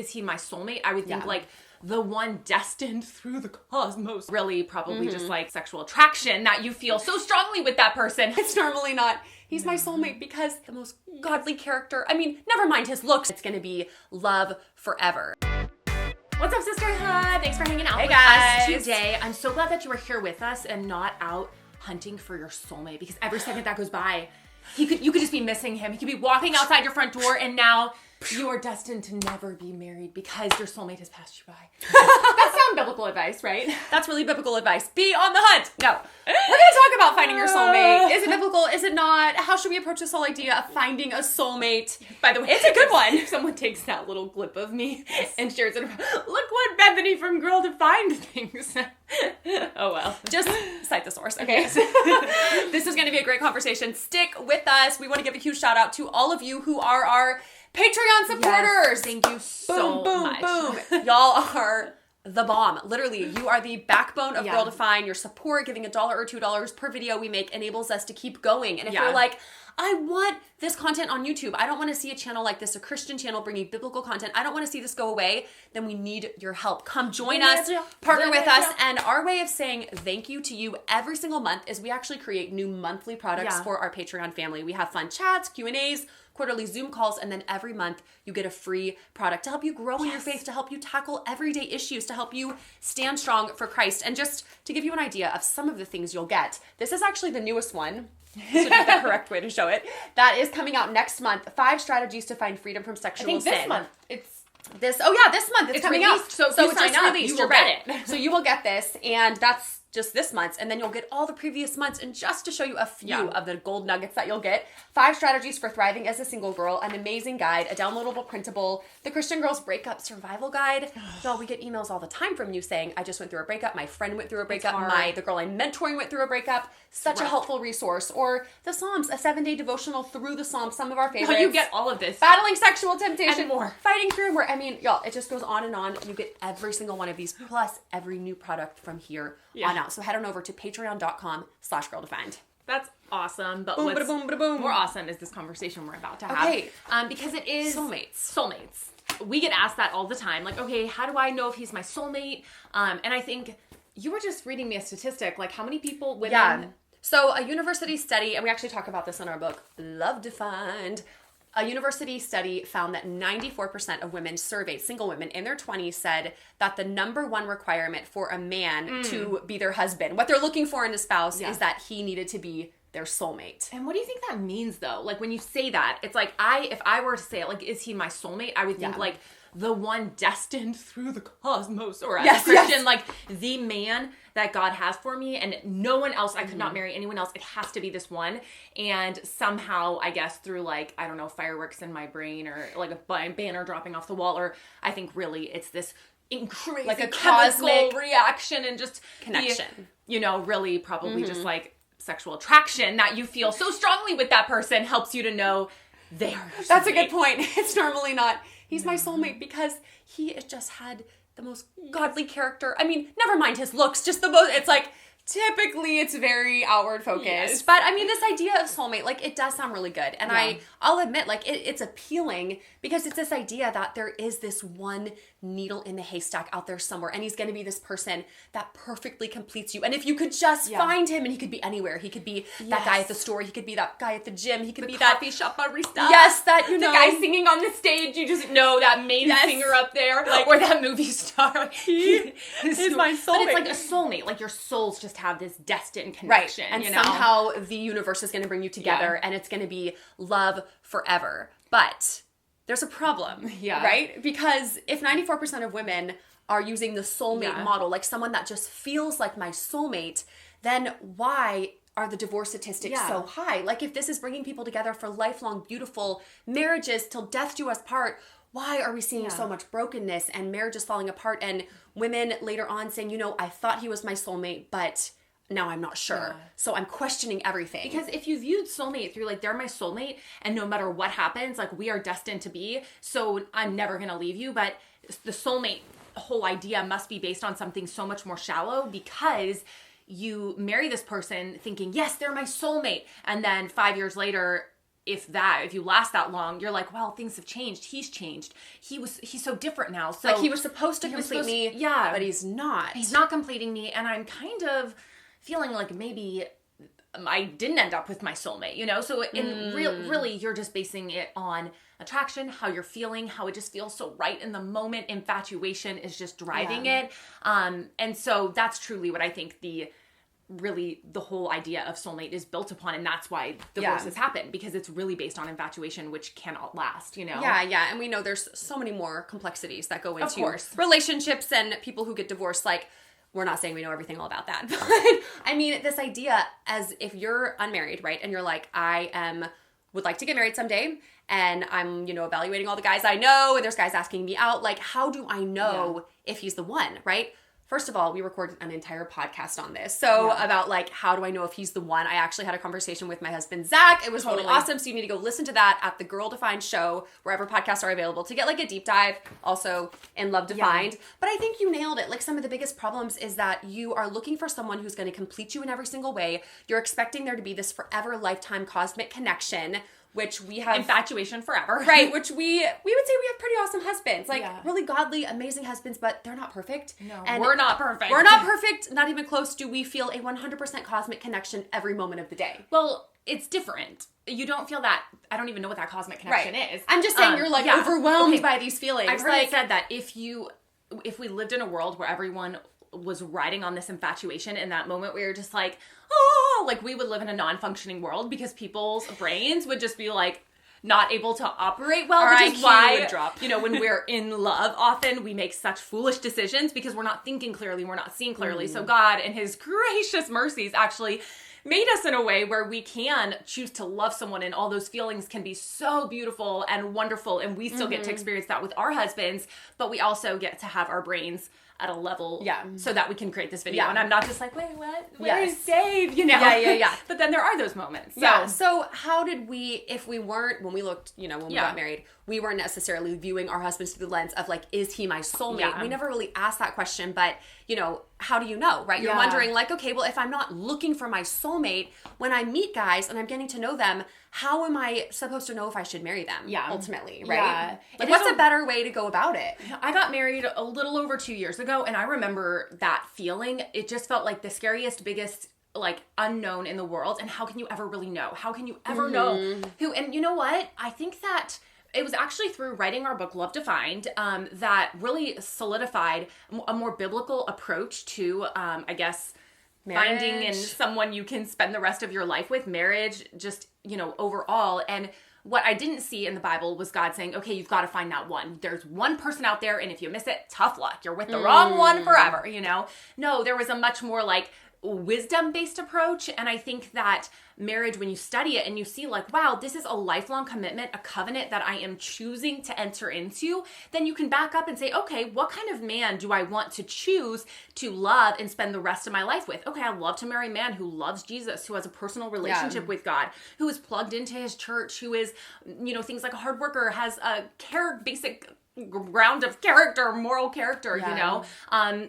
is he my soulmate? I would think like the one destined through the cosmos. Really probably just like sexual attraction that you feel so strongly with that person. It's normally not, he's my soulmate because the most godly character. I mean, never mind his looks. It's going to be love forever. What's up, sisterhood? Thanks for hanging out with guys. us today. I'm so glad that you are here with us and not out hunting for your soulmate, because every second that goes by, you could just be missing him. He could be walking outside your front door and now you are destined to never be married because your soulmate has passed you by. That sounds biblical advice, right? That's really biblical advice. Be on the hunt. No. We're going to talk about finding your soulmate. Is it biblical? Is it not? How should we approach this whole idea of finding a soulmate? By the way, it's a good one. If someone takes that little clip of me and shares it, look what Bethany from Girl Defined thinks. Oh well. Just cite the source, okay? This is going to be a great conversation. Stick with us. We want to give a huge shout out to all of you who are our Patreon supporters. Yes, thank you so much. Boom. Y'all are the bomb. Literally, you are the backbone of Girl Define. Your support, giving $1 or $2 per video we make, enables us to keep going. And if you're like, I want this content on YouTube, I don't want to see a channel like this, a Christian channel bringing biblical content, I don't want to see this go away, then we need your help. Come join us, partner with us, and our way of saying thank you to you every single month is we actually create new monthly products for our Patreon family. We have fun chats, Q&As, quarterly Zoom calls, and then every month you get a free product to help you grow in your faith, to help you tackle everyday issues, to help you stand strong for Christ. And just to give you an idea of some of the things you'll get, this is actually the newest one. So just the correct way to show it. That is coming out next month. 5 strategies to find freedom from sexual sin. I think this month. This month it's coming released, out. So it's just up. Released, You will get it. So you will get this, and that's just this month's, and then you'll get all the previous months. And just to show you a few of the gold nuggets that you'll get, 5 strategies for thriving as a single girl, an amazing guide, a downloadable printable, the Christian Girls Breakup Survival Guide. Y'all, we get emails all the time from you saying, I just went through a breakup, my friend went through a breakup, the girl I'm mentoring went through a breakup. Such a helpful resource. Or the Psalms, a 7-day devotional through the Psalms, some of our favorites. Oh, you get all of this. Battling sexual temptation. And more. Fighting through more. I mean, y'all, it just goes on and on. You get every single one of these, plus every new product from here on out. So head on over to patreon.com/girldefined. That's awesome. But boom, what's boom. more awesome is this conversation we're about to have. Okay. Because it is soulmates. We get asked that all the time. Like, okay, how do I know if he's my soulmate? And I think you were just reading me a statistic. Like, how many people, women... Yeah. So a university study, and we actually talk about this in our book, Love Defined. A university study found that 94% of women surveyed, single women in their 20s, said that the number one requirement for a man to be their husband, what they're looking for in a spouse, is that he needed to be their soulmate. And what do you think that means, though? Like, when you say that, it's like, if I were to say it, like, is he my soulmate? I would think, like, the one destined through the cosmos, or as a Christian, like, the man that God has for me, and no one else, I could not marry anyone else, it has to be this one. And somehow, I guess, through, like, I don't know, fireworks in my brain, or like a banner dropping off the wall, or I think really it's this crazy, like a cosmic reaction and just connection. Really probably just like sexual attraction that you feel so strongly with that person helps you to know they are your soulmate. That's a good point. It's normally not, he's my soulmate because he has just had the most godly character. I mean, never mind his looks, just the most, it's like, typically it's very outward focused. Yes. But I mean, this idea of soulmate, like, it does sound really good. And I'll admit, like, it's appealing because it's this idea that there is this one needle in the haystack out there somewhere, and he's going to be this person that perfectly completes you. And if you could just find him, and he could be anywhere. He could be that guy at the store. He could be that guy at the gym. He could be that coffee shop barista. Yes, that, the guy singing on the stage. You just know that main singer up there, like, or that movie star. He is my soulmate. But it's like a soulmate. Like, your souls just have this destined connection. Right. And somehow the universe is going to bring you together, and it's going to be love forever. But there's a problem, right? Because if 94% of women are using the soulmate model, like someone that just feels like my soulmate, then why are the divorce statistics so high? Like, if this is bringing people together for lifelong, beautiful marriages till death do us part, why are we seeing so much brokenness and marriages falling apart, and women later on saying, I thought he was my soulmate, but now I'm not sure. So I'm questioning everything. Because if you viewed soulmate through, like, they're my soulmate, and no matter what happens, like, we are destined to be, so I'm never going to leave you. But the soulmate whole idea must be based on something so much more shallow, because you marry this person thinking, yes, they're my soulmate. And then 5 years later, if you last that long, you're like, well, things have changed. He's changed. He's so different now. So like he was supposed to complete me, but he's not. He's not completing me, and I'm kind of feeling like maybe I didn't end up with my soulmate, you know? So really, you're just basing it on attraction, how you're feeling, how it just feels so right in the moment. Infatuation is just driving it. And so that's truly what I think the whole idea of soulmate is built upon, and that's why divorces happen, because it's really based on infatuation, which cannot last, you know? Yeah, and we know there's so many more complexities that go into relationships and people who get divorced. Like, we're not saying we know everything all about that, but I mean, this idea as if you're unmarried, right, and you're like, would like to get married someday, and I'm, you know, evaluating all the guys I know, and there's guys asking me out, like, how do I know if he's the one, right? First of all, we recorded an entire podcast on this. So about like, how do I know if he's the one? I actually had a conversation with my husband, Zach. It was really awesome. So you need to go listen to that at the Girl Defined show, wherever podcasts are available, to get like a deep dive also in Love Defined. But I think you nailed it. Like, some of the biggest problems is that you are looking for someone who's going to complete you in every single way. You're expecting there to be this forever, lifetime cosmic connection, which we have infatuation forever, right? Which we would say we have pretty awesome husbands, like really godly, amazing husbands, but they're not perfect. No, and we're not perfect. We're not perfect, not even close. Do we feel a 100% cosmic connection every moment of the day? Well, it's different. You don't feel that. I don't even know what that cosmic connection is. I'm just saying you're like overwhelmed by these feelings. I've heard it said that if we lived in a world where everyone was riding on this infatuation, in that moment we were just like, oh, like we would live in a non-functioning world, because people's brains would just be like not able to operate well, which is why, you know, when we're in love, often we make such foolish decisions because we're not thinking clearly, we're not seeing clearly. So God, in his gracious mercies, actually made us in a way where we can choose to love someone, and all those feelings can be so beautiful and wonderful, and we still get to experience that with our husbands, but we also get to have our brains at a level so that we can create this video. And I'm not just like, wait, what? Where is Dave? You know? Yeah. But then there are those moments. So. So how did we, if we weren't, when we looked, you know, when we got married, we weren't necessarily viewing our husbands through the lens of like, is he my soulmate? Yeah. We never really asked that question, but, you know, how do you know, right? You're wondering like, okay, well, if I'm not looking for my soulmate, when I meet guys and I'm getting to know them, how am I supposed to know if I should marry them? Ultimately, right? Yeah. Like, what's a better way to go about it? I got married a little over 2 years ago, and I remember that feeling. It just felt like the scariest, biggest, like, unknown in the world. And how can you ever really know? How can you ever know who? And you know what? I think that it was actually through writing our book, Love Defined, that really solidified a more biblical approach to, I guess, marriage. Finding in someone you can spend the rest of your life with, marriage, just, you know, overall. And what I didn't see in the Bible was God saying, okay, you've got to find that one. There's one person out there, and if you miss it, tough luck. You're with the wrong one forever, you know? No, there was a much more like wisdom-based approach. And I think that marriage, when you study it and you see like, wow, this is a lifelong commitment, a covenant that I am choosing to enter into, then you can back up and say, okay, what kind of man do I want to choose to love and spend the rest of my life with? Okay, I'd love to marry a man who loves Jesus, who has a personal relationship with God, who is plugged into his church, who is, you know, things like a hard worker, has a basic ground of character, moral character, you know,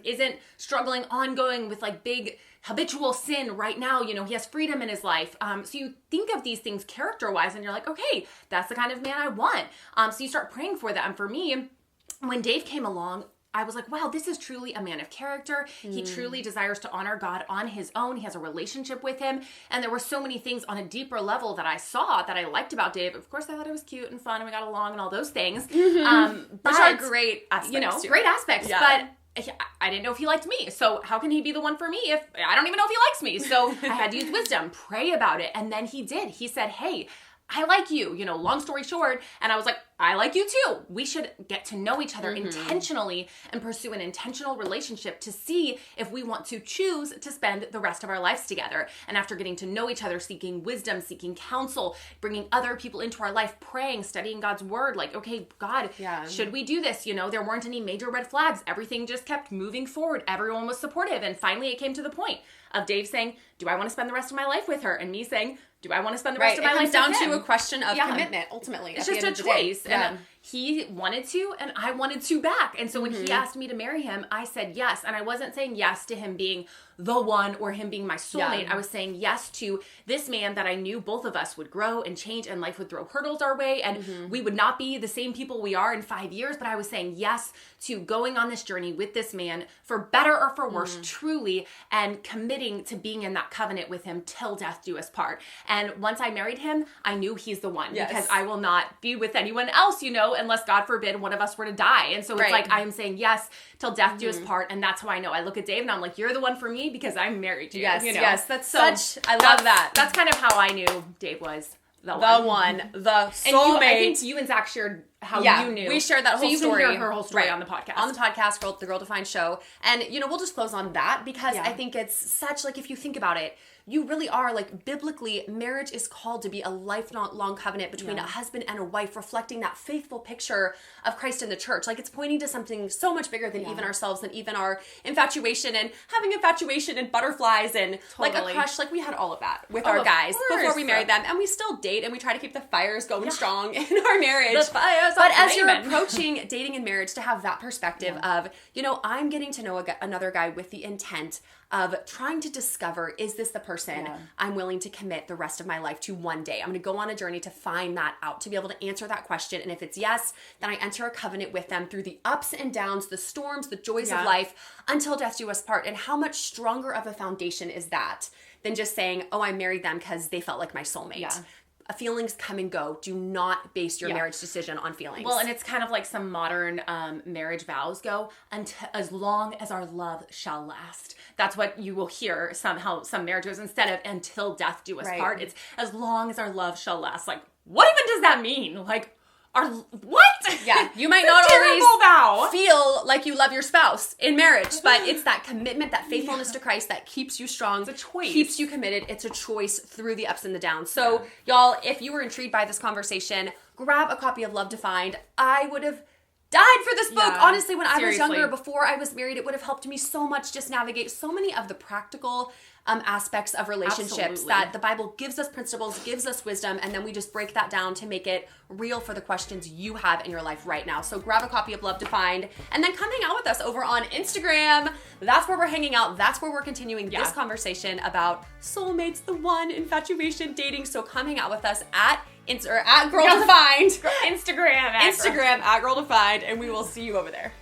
isn't struggling ongoing with like big habitual sin right now, you know, he has freedom in his life. So you think of these things character-wise, and you're like, okay, that's the kind of man I want. So you start praying for that. And for me, when Dave came along, I was like, wow, this is truly a man of character. He truly desires to honor God on his own. He has a relationship with him. And there were so many things on a deeper level that I saw that I liked about Dave. Of course, I thought it was cute and fun, and we got along and all those things. Which are great aspects, you know, great aspects. But I didn't know if he liked me. So how can he be the one for me if I don't even know if he likes me? So I had to use wisdom, pray about it. And then he did. He said, hey, I like you, you know, long story short. And I was like, I like you too. We should get to know each other intentionally and pursue an intentional relationship to see if we want to choose to spend the rest of our lives together. And after getting to know each other, seeking wisdom, seeking counsel, bringing other people into our life, praying, studying God's word, like, okay, God, should we do this? You know, there weren't any major red flags. Everything just kept moving forward. Everyone was supportive. And finally it came to the point of Dave saying, do I want to spend the rest of my life with her? And me saying, do I want to spend the rest of my life with him? It comes down to a question of commitment, ultimately. It's just a choice. And he wanted to and I wanted to back. And so when he asked me to marry him, I said yes. And I wasn't saying yes to him being the one or him being my soulmate. I was saying yes to this man that I knew both of us would grow and change and life would throw hurdles our way and we would not be the same people we are in 5 years. But I was saying yes to going on this journey with this man for better or for worse, truly, and committing to being in that covenant with him till death do us part. And once I married him, I knew he's the one because I will not be with anyone else, unless God forbid one of us were to die. And so it's like, I am saying yes till death do us part. And that's how I know. I look at Dave and I'm like, you're the one for me because I'm married to you. Yes, that's I love that. That's kind of how I knew Dave was the soulmate. I think you and Zach shared how you knew. We shared that whole story. So you can hear her whole story on the podcast. On the podcast, The Girl Defined Show. And, we'll just close on that because I think it's such, if you think about it, you really are, biblically, marriage is called to be a lifelong covenant between a husband and a wife, reflecting that faithful picture of Christ in the church. It's pointing to something so much bigger than even ourselves, than even our infatuation and having infatuation and butterflies and, a crush. We had all of that with our guys before we married them. And we still date and we try to keep the fires going strong in our marriage. The fires but as you're approaching dating and marriage, to have that perspective of, I'm getting to know another guy with the intent of trying to discover, is this the person I'm willing to commit the rest of my life to one day? I'm going to go on a journey to find that out, to be able to answer that question. And if it's yes, then I enter a covenant with them through the ups and downs, the storms, the joys of life, until death do us part. And how much stronger of a foundation is that than just saying, oh, I married them because they felt like my soulmate. Yeah. Feelings come and go. Do not base your marriage decision on feelings. Well, and it's kind of like some modern marriage vows go, as long as our love shall last. That's what you will hear somehow some marriages, instead of until death do us part. It's as long as our love shall last. What even does that mean? What? Yeah, you might not always feel like you love your spouse in marriage, but it's that commitment, that faithfulness to Christ that keeps you strong. It's a choice. Keeps you committed. It's a choice through the ups and the downs. So, y'all, if you were intrigued by this conversation, grab a copy of Love Defined. I would have died for this book. Honestly, when I was younger, before I was married, it would have helped me so much just navigate so many of the practical aspects of relationships that the Bible gives us principles, gives us wisdom, and then we just break that down to make it real for the questions you have in your life right now. So grab a copy of Love Defined and then come hang out with us over on Instagram. That's where we're hanging out. That's where we're continuing this conversation about soulmates, the one, infatuation, dating. So come hang out with us at Girl Defined. Instagram at Girl Defined, and we will see you over there.